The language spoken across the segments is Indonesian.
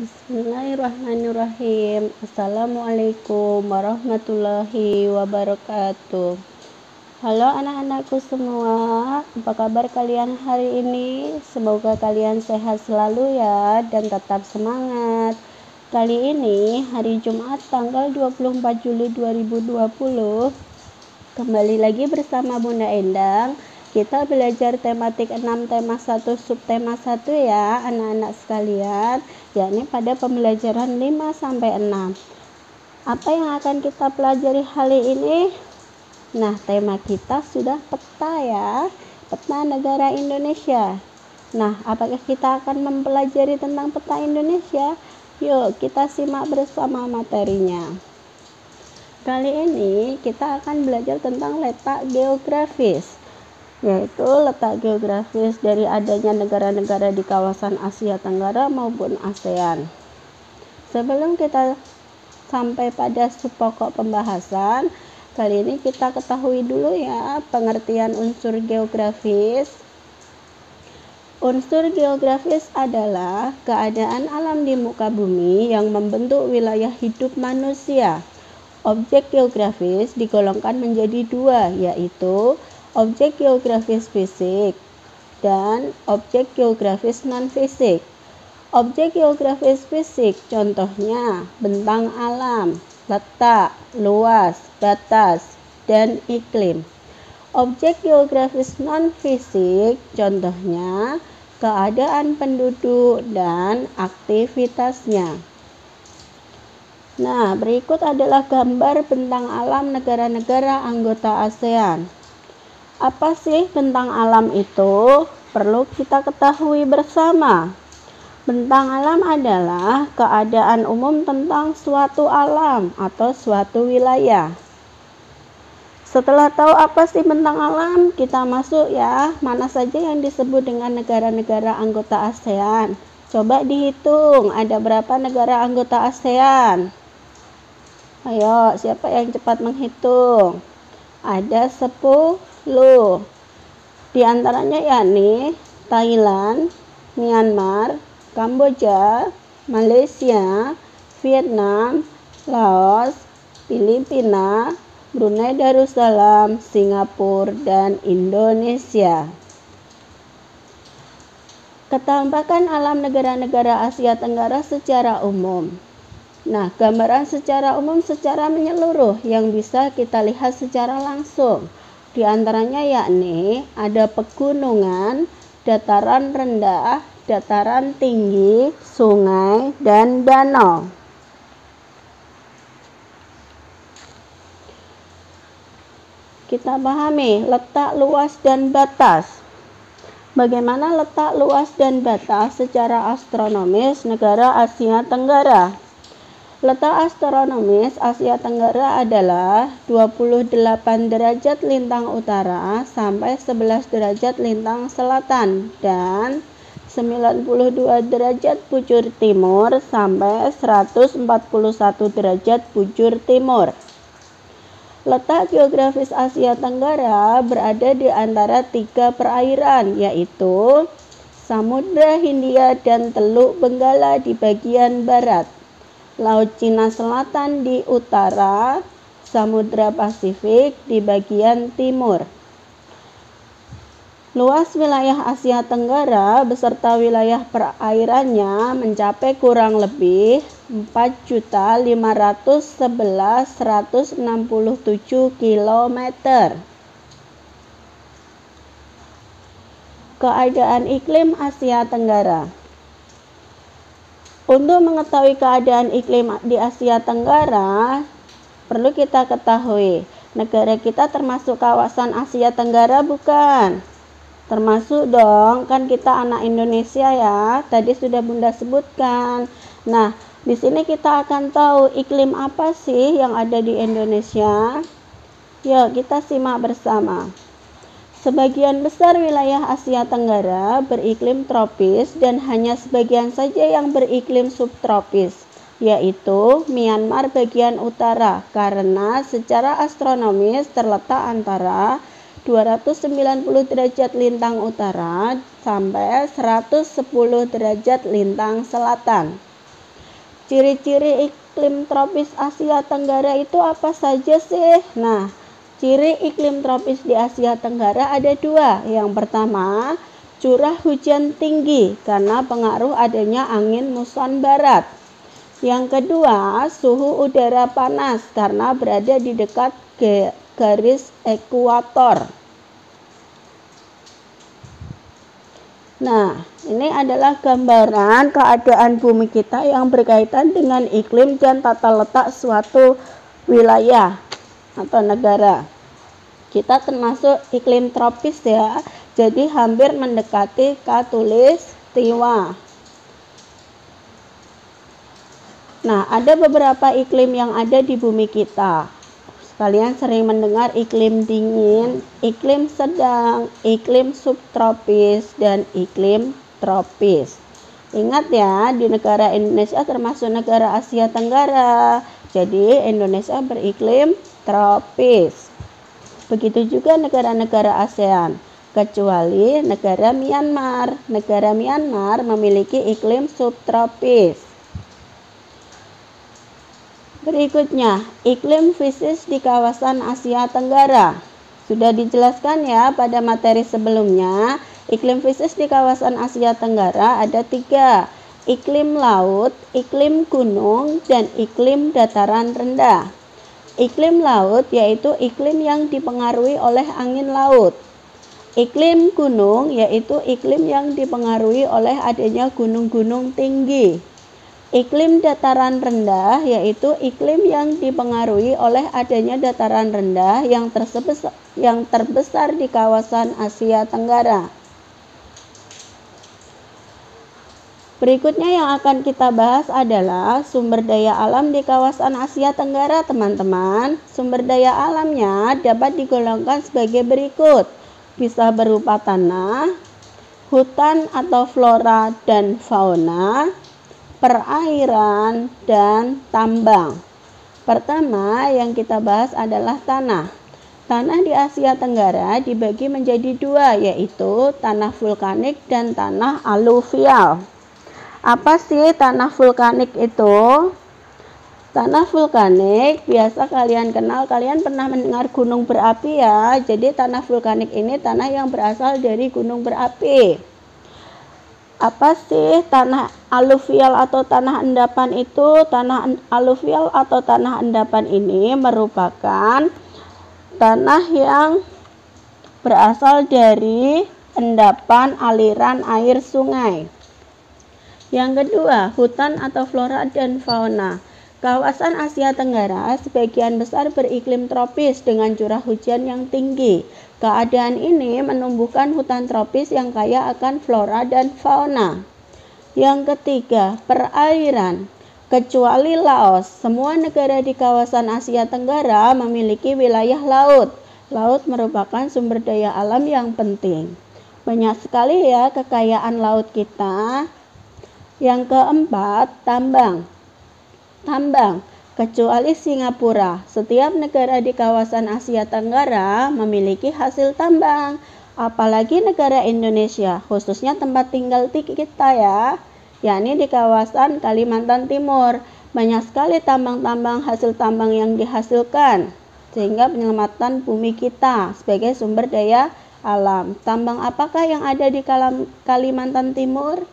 Bismillahirrahmanirrahim. Assalamualaikum warahmatullahi wabarakatuh. Halo anak-anakku semua, apa kabar kalian hari ini? Semoga kalian sehat selalu ya dan tetap semangat. Kali ini hari Jumat tanggal 24 Juli 2020, kembali lagi bersama Bunda Endang. Kita belajar tematik 6 tema 1 subtema 1 ya anak-anak sekalian, yakni pada pembelajaran 5-6. Apa yang akan kita pelajari hari ini? Nah, tema kita sudah peta ya, peta negara Indonesia. Nah, apakah kita akan mempelajari tentang peta Indonesia? Yuk kita simak bersama materinya. Kali ini kita akan belajar tentang letak geografis, yaitu letak geografis dari adanya negara-negara di kawasan Asia Tenggara maupun ASEAN. Sebelum kita sampai pada pokok pembahasan, kali ini kita ketahui dulu ya pengertian unsur geografis. Unsur geografis adalah keadaan alam di muka bumi yang membentuk wilayah hidup manusia. Objek geografis digolongkan menjadi dua, yaitu objek geografis fisik dan objek geografis non-fisik. Objek geografis fisik contohnya bentang alam, letak, luas, batas, dan iklim. Objek geografis non-fisik contohnya keadaan penduduk dan aktivitasnya. Nah, berikut adalah gambar bentang alam negara-negara anggota ASEAN. Apa sih bentang alam itu? Perlu kita ketahui bersama. Bentang alam adalah keadaan umum tentang suatu alam atau suatu wilayah. Setelah tahu apa sih bentang alam, kita masuk ya, mana saja yang disebut dengan negara-negara anggota ASEAN. Coba dihitung, ada berapa negara anggota ASEAN? Ayo, siapa yang cepat menghitung? Ada 10. Di antaranya yakni Thailand, Myanmar, Kamboja, Malaysia, Vietnam, Laos, Filipina, Brunei Darussalam, Singapura, dan Indonesia. Ketampakan alam negara-negara Asia Tenggara secara umum. Nah, gambaran secara umum secara menyeluruh yang bisa kita lihat secara langsung. Di antaranya yakni ada pegunungan, dataran rendah, dataran tinggi, sungai, dan danau. Kita pahami letak, luas, dan batas. Bagaimana letak, luas, dan batas secara astronomis negara Asia Tenggara? Letak astronomis Asia Tenggara adalah 28 derajat lintang utara sampai 11 derajat lintang selatan dan 92 derajat bujur timur sampai 141 derajat bujur timur. Letak geografis Asia Tenggara berada di antara 3 perairan, yaitu Samudra Hindia dan Teluk Benggala di bagian barat, Laut Cina Selatan di utara, Samudra Pasifik di bagian timur. Luas wilayah Asia Tenggara beserta wilayah perairannya mencapai kurang lebih 4.511.167 km. Keadaan iklim Asia Tenggara. Untuk mengetahui keadaan iklim di Asia Tenggara, perlu kita ketahui, negara kita termasuk kawasan Asia Tenggara bukan? Termasuk dong, kan kita anak Indonesia ya, tadi sudah Bunda sebutkan. Nah, di sini kita akan tahu iklim apa sih yang ada di Indonesia. Yuk kita simak bersama. Sebagian besar wilayah Asia Tenggara beriklim tropis dan hanya sebagian saja yang beriklim subtropis, yaitu Myanmar bagian utara, karena secara astronomis terletak antara 290 derajat lintang utara sampai 110 derajat lintang selatan. ciri-ciri iklim tropis Asia Tenggara itu apa saja sih? Nah, ciri iklim tropis di Asia Tenggara ada dua. Yang pertama, curah hujan tinggi karena pengaruh adanya angin muson barat. Yang kedua, suhu udara panas karena berada di dekat garis ekuator. Nah, ini adalah gambaran keadaan bumi kita yang berkaitan dengan iklim dan tata letak suatu wilayah atau negara. Kita termasuk iklim tropis ya, jadi hampir mendekati khatulistiwa. Nah, ada beberapa iklim yang ada di bumi kita. Kalian sering mendengar iklim dingin, iklim sedang, iklim subtropis, dan iklim tropis. Ingat ya, di negara Indonesia termasuk negara Asia Tenggara. Jadi Indonesia beriklim tropis. Begitu juga negara-negara ASEAN, kecuali negara Myanmar. Negara Myanmar memiliki iklim subtropis. Berikutnya, iklim fisik di kawasan Asia Tenggara. Sudah dijelaskan ya pada materi sebelumnya, iklim fisik di kawasan Asia Tenggara ada 3. Iklim laut, iklim gunung, dan iklim dataran rendah. Iklim laut yaitu iklim yang dipengaruhi oleh angin laut. Iklim gunung yaitu iklim yang dipengaruhi oleh adanya gunung-gunung tinggi. Iklim dataran rendah yaitu iklim yang dipengaruhi oleh adanya dataran rendah yang terbesar di kawasan Asia Tenggara. Berikutnya yang akan kita bahas adalah sumber daya alam di kawasan Asia Tenggara, teman-teman. Sumber daya alamnya dapat digolongkan sebagai berikut. Bisa berupa tanah, hutan atau flora dan fauna, perairan, dan tambang. Pertama yang kita bahas adalah tanah. Tanah di Asia Tenggara dibagi menjadi 2, yaitu tanah vulkanik dan tanah aluvial. Apa sih tanah vulkanik itu? Tanah vulkanik biasa kalian kenal, kalian pernah mendengar gunung berapi ya. Jadi tanah vulkanik ini tanah yang berasal dari gunung berapi. Apa sih tanah aluvial atau tanah endapan itu? Tanah aluvial atau tanah endapan ini merupakan tanah yang berasal dari endapan aliran air sungai. Yang kedua, hutan atau flora dan fauna. Kawasan Asia Tenggara sebagian besar beriklim tropis dengan curah hujan yang tinggi. Keadaan ini menumbuhkan hutan tropis yang kaya akan flora dan fauna. Yang ketiga, perairan. Kecuali Laos, semua negara di kawasan Asia Tenggara memiliki wilayah laut. Laut merupakan sumber daya alam yang penting. Banyak sekali ya kekayaan laut kita. Yang keempat, tambang. Kecuali Singapura, setiap negara di kawasan Asia Tenggara memiliki hasil tambang. Apalagi negara Indonesia, khususnya tempat tinggal kita ya, yakni di kawasan Kalimantan Timur. Banyak sekali tambang-tambang hasil tambang yang dihasilkan, sehingga penyelamatan bumi kita sebagai sumber daya alam. Tambang apakah yang ada di Kalimantan Timur?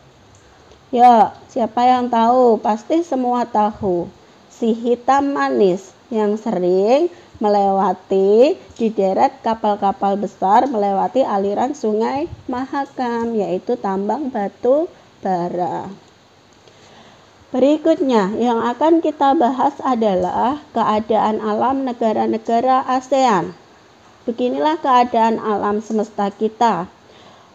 Ya, siapa yang tahu? Pasti semua tahu. Si hitam manis yang sering melewati di deret kapal-kapal besar melewati aliran sungai Mahakam, yaitu tambang batu bara. Berikutnya yang akan kita bahas adalah keadaan alam negara-negara ASEAN. Beginilah keadaan alam semesta kita.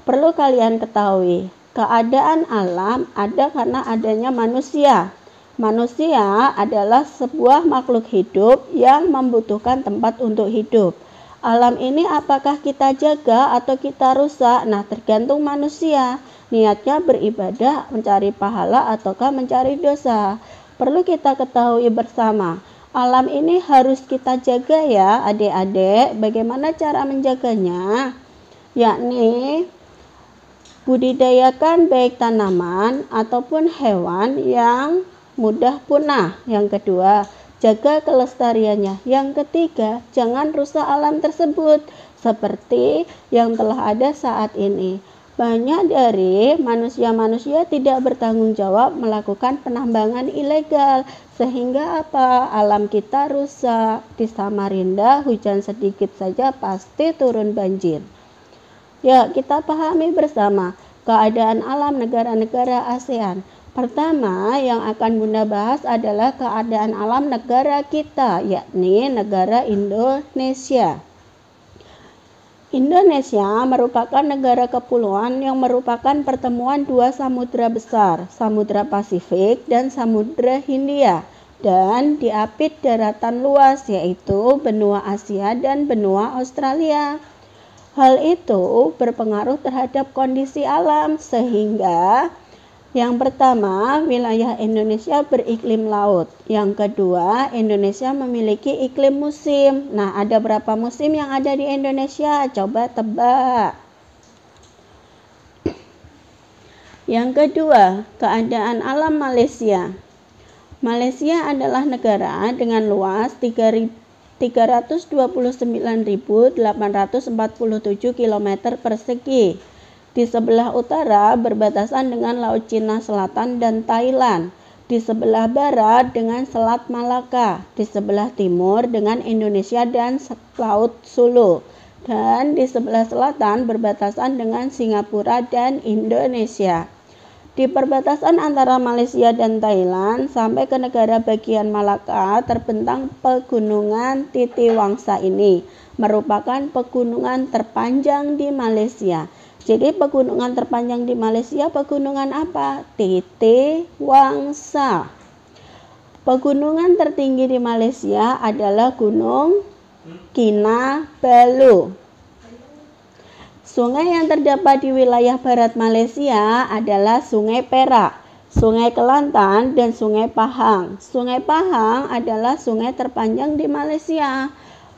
Perlu kalian ketahui, keadaan alam ada karena adanya manusia. Manusia adalah sebuah makhluk hidup yang membutuhkan tempat untuk hidup. Alam ini apakah kita jaga atau kita rusak? Nah, tergantung manusia. Niatnya beribadah, mencari pahala, ataukah mencari dosa. Perlu kita ketahui bersama, alam ini harus kita jaga ya adik-adik. Bagaimana cara menjaganya? Yakni budidayakan baik tanaman ataupun hewan yang mudah punah. Yang kedua, jaga kelestariannya. Yang ketiga, jangan rusak alam tersebut seperti yang telah ada saat ini. Banyak dari manusia-manusia tidak bertanggung jawab melakukan penambangan ilegal, sehingga apa? Alam kita rusak. Di Samarinda hujan sedikit saja pasti turun banjir. Ya, kita pahami bersama keadaan alam negara-negara ASEAN. Pertama yang akan Bunda bahas adalah keadaan alam negara kita, yakni negara Indonesia. Indonesia merupakan negara kepulauan yang merupakan pertemuan dua samudra besar, Samudra Pasifik dan Samudra Hindia, dan diapit daratan luas yaitu benua Asia dan benua Australia. Hal itu berpengaruh terhadap kondisi alam sehingga yang pertama, wilayah Indonesia beriklim laut. Yang kedua, Indonesia memiliki iklim musim. Nah, ada berapa musim yang ada di Indonesia? Coba tebak. Yang kedua, keadaan alam Malaysia. Malaysia adalah negara dengan luas 329.847 km persegi. Di sebelah utara berbatasan dengan Laut Cina Selatan dan Thailand. Di sebelah barat dengan Selat Malaka. Di sebelah timur dengan Indonesia dan Laut Sulu. Dan di sebelah selatan berbatasan dengan Singapura dan Indonesia. Di perbatasan antara Malaysia dan Thailand sampai ke negara bagian Malaka terbentang pegunungan Titiwangsa ini. Merupakan pegunungan terpanjang di Malaysia. Jadi pegunungan terpanjang di Malaysia pegunungan apa? Titiwangsa. Pegunungan tertinggi di Malaysia adalah Gunung Kinabalu. Sungai yang terdapat di wilayah barat Malaysia adalah Sungai Perak, Sungai Kelantan, dan Sungai Pahang. Sungai Pahang adalah sungai terpanjang di Malaysia.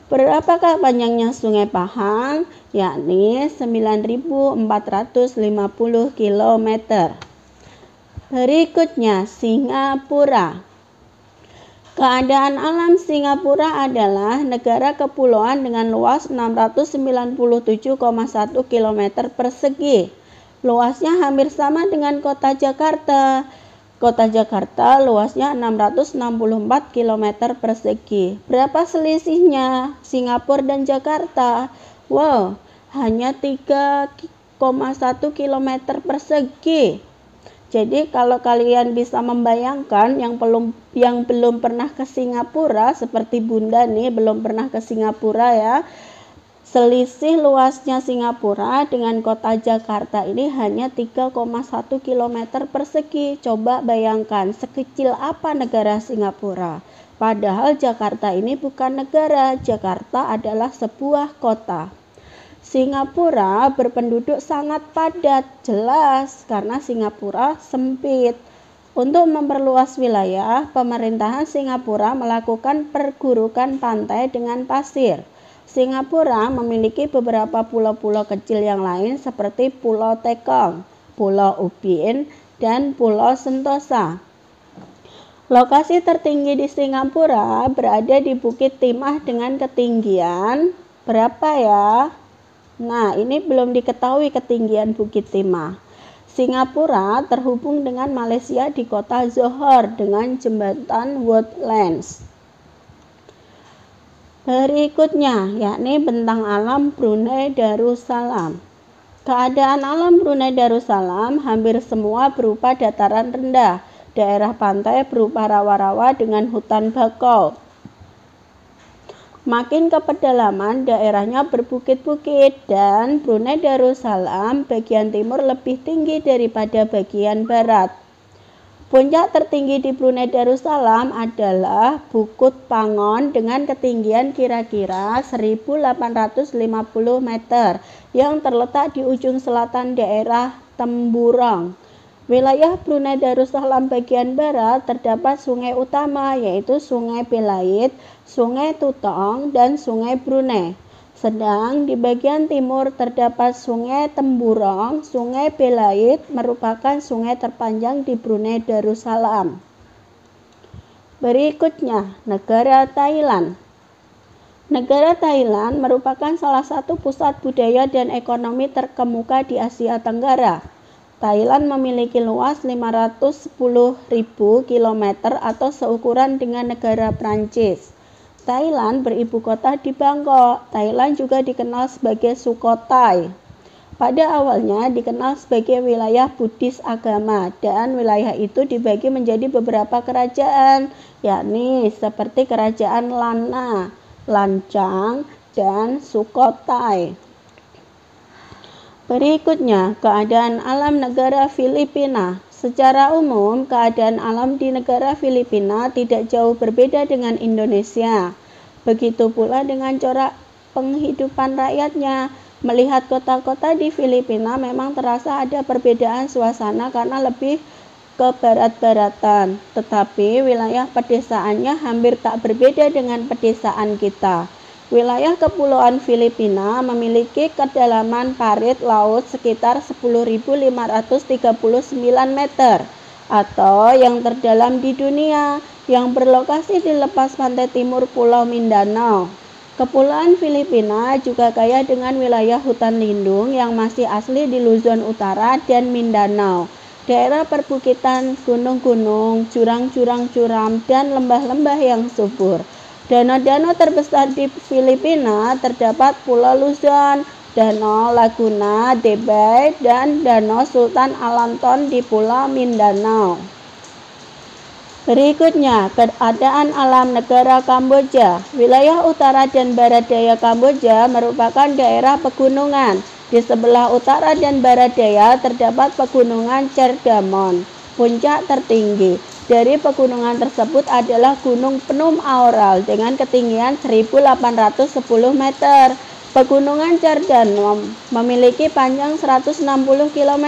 Berapakah panjangnya Sungai Pahang? Yakni 9.450 km. Berikutnya Singapura. Keadaan alam Singapura adalah negara kepulauan dengan luas 697,1 km persegi. Luasnya hampir sama dengan kota Jakarta. Kota Jakarta luasnya 664 km persegi. Berapa selisihnya Singapura dan Jakarta? Wow, hanya 3,1 km persegi. Jadi kalau kalian bisa membayangkan yang belum pernah ke Singapura, seperti Bunda nih belum pernah ke Singapura ya. Selisih luasnya Singapura dengan kota Jakarta ini hanya 3,1 km persegi. Coba bayangkan sekecil apa negara Singapura. Padahal Jakarta ini bukan negara, Jakarta adalah sebuah kota. Singapura berpenduduk sangat padat, jelas karena Singapura sempit. Untuk memperluas wilayah, pemerintahan Singapura melakukan perburukan pantai dengan pasir. Singapura memiliki beberapa pulau-pulau kecil yang lain seperti Pulau Tekong, Pulau Ubin, dan Pulau Sentosa. Lokasi tertinggi di Singapura berada di Bukit Timah dengan ketinggian berapa ya? Nah, ini belum diketahui ketinggian Bukit Timah. Singapura terhubung dengan Malaysia di kota Johor dengan jembatan Woodlands. Berikutnya, yakni bentang alam Brunei Darussalam. Keadaan alam Brunei Darussalam hampir semua berupa dataran rendah, daerah pantai berupa rawa-rawa dengan hutan bakau. Makin ke pedalaman, daerahnya berbukit-bukit dan Brunei Darussalam bagian timur lebih tinggi daripada bagian barat. Puncak tertinggi di Brunei Darussalam adalah Bukit Pangon dengan ketinggian kira-kira 1.850 meter yang terletak di ujung selatan daerah Temburong. Wilayah Brunei Darussalam bagian barat terdapat sungai utama yaitu Sungai Belait, Sungai Tutong, dan Sungai Brunei. Sedang di bagian timur terdapat Sungai Temburong. Sungai Belait merupakan sungai terpanjang di Brunei Darussalam. Berikutnya, negara Thailand. Negara Thailand merupakan salah satu pusat budaya dan ekonomi terkemuka di Asia Tenggara. Thailand memiliki luas 510.000 km atau seukuran dengan negara Prancis. Thailand beribu kota di Bangkok. Thailand juga dikenal sebagai Sukhothai. Pada awalnya dikenal sebagai wilayah Buddhis agama dan wilayah itu dibagi menjadi beberapa kerajaan, yakni seperti Kerajaan Lanna, Lancang, dan Sukhothai. Berikutnya, keadaan alam negara Filipina. Secara umum, keadaan alam di negara Filipina tidak jauh berbeda dengan Indonesia. Begitu pula dengan corak penghidupan rakyatnya. Melihat kota-kota di Filipina memang terasa ada perbedaan suasana karena lebih ke barat-baratan. Tetapi wilayah pedesaannya hampir tak berbeda dengan pedesaan kita. Wilayah kepulauan Filipina memiliki kedalaman parit laut sekitar 10.539 meter atau yang terdalam di dunia, yang berlokasi di lepas pantai timur Pulau Mindanao. Kepulauan Filipina juga kaya dengan wilayah hutan lindung yang masih asli di Luzon Utara dan Mindanao, daerah perbukitan, gunung-gunung, jurang-jurang curam, dan lembah-lembah yang subur. Danau-danau terbesar di Filipina terdapat Pulau Luzon, Danau Laguna de Bay, dan Danau Sultan Alanton di Pulau Mindanao. Berikutnya, keadaan alam negara Kamboja. Wilayah utara dan barat daya Kamboja merupakan daerah pegunungan. Di sebelah utara dan barat daya terdapat pegunungan Cerdamon, puncak tertinggi. Dari pegunungan tersebut adalah Gunung Penum Aural dengan ketinggian 1.810 meter. Pegunungan Cerdamon memiliki panjang 160 km.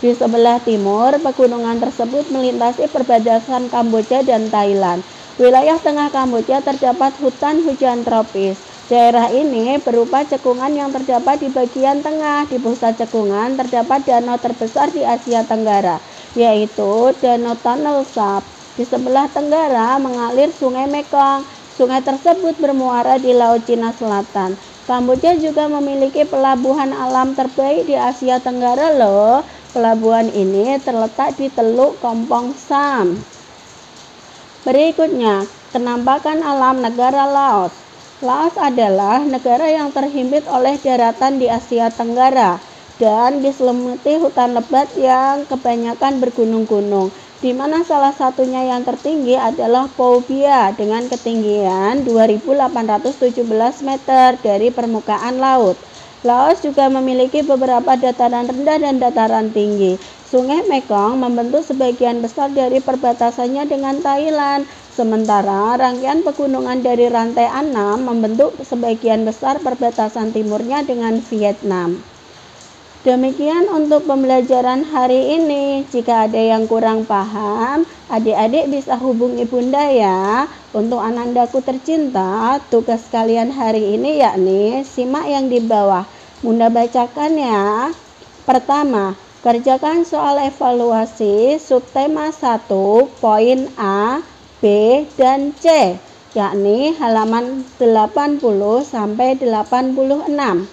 Di sebelah timur, pegunungan tersebut melintasi perbatasan Kamboja dan Thailand. Wilayah tengah Kamboja terdapat hutan hujan tropis. Daerah ini berupa cekungan yang terdapat di bagian tengah. Di pusat cekungan terdapat danau terbesar di Asia Tenggara, yaitu Danau Tunnel Sap. Di sebelah tenggara mengalir Sungai Mekong. Sungai tersebut bermuara di Laut Cina Selatan. Kamboja juga memiliki pelabuhan alam terbaik di Asia Tenggara loh. Pelabuhan ini terletak di Teluk Kompong Sam. Berikutnya, penampakan alam negara Laos. Laos adalah negara yang terhimpit oleh daratan di Asia Tenggara dan diselimuti hutan lebat yang kebanyakan bergunung-gunung, di mana salah satunya yang tertinggi adalah Pho Bia dengan ketinggian 2.817 meter dari permukaan laut. Laos juga memiliki beberapa dataran rendah dan dataran tinggi. Sungai Mekong membentuk sebagian besar dari perbatasannya dengan Thailand, sementara rangkaian pegunungan dari rantai Annam membentuk sebagian besar perbatasan timurnya dengan Vietnam. Demikian untuk pembelajaran hari ini. Jika ada yang kurang paham, adik-adik bisa hubungi Bunda ya. Untuk anandaku tercinta, tugas kalian hari ini yakni simak yang di bawah. Bunda bacakan ya. Pertama, kerjakan soal evaluasi subtema 1, poin A, B, dan C, yakni halaman 80 sampai 86.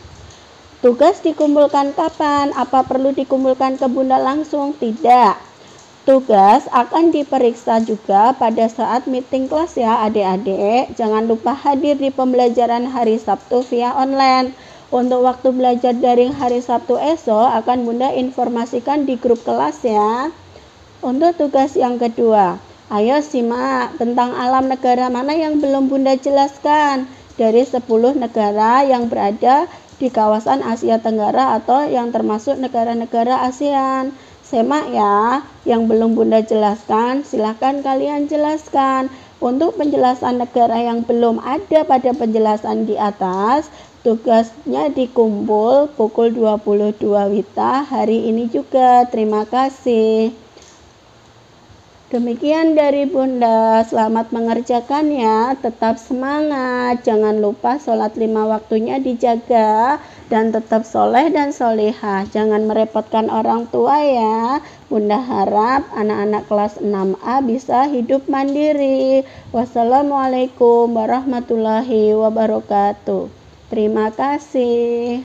Tugas dikumpulkan kapan? Apa perlu dikumpulkan ke Bunda langsung? Tidak. Tugas akan diperiksa juga pada saat meeting kelas ya adik-adik. Jangan lupa hadir di pembelajaran hari Sabtu via online. Untuk waktu belajar daring hari Sabtu esok akan Bunda informasikan di grup kelas ya. Untuk tugas yang kedua, ayo simak tentang alam negara mana yang belum Bunda jelaskan dari 10 negara yang berada di kawasan Asia Tenggara atau yang termasuk negara-negara ASEAN. Semak ya, yang belum Bunda jelaskan, silahkan kalian jelaskan. Untuk penjelasan negara yang belum ada pada penjelasan di atas, tugasnya dikumpul pukul 22 WITA hari ini juga. Terima kasih. Demikian dari Bunda, selamat mengerjakan ya, tetap semangat, jangan lupa sholat 5 waktunya dijaga, dan tetap soleh dan solihah. Jangan merepotkan orang tua ya. Bunda harap anak-anak kelas 6A bisa hidup mandiri. Wassalamualaikum warahmatullahi wabarakatuh. Terima kasih.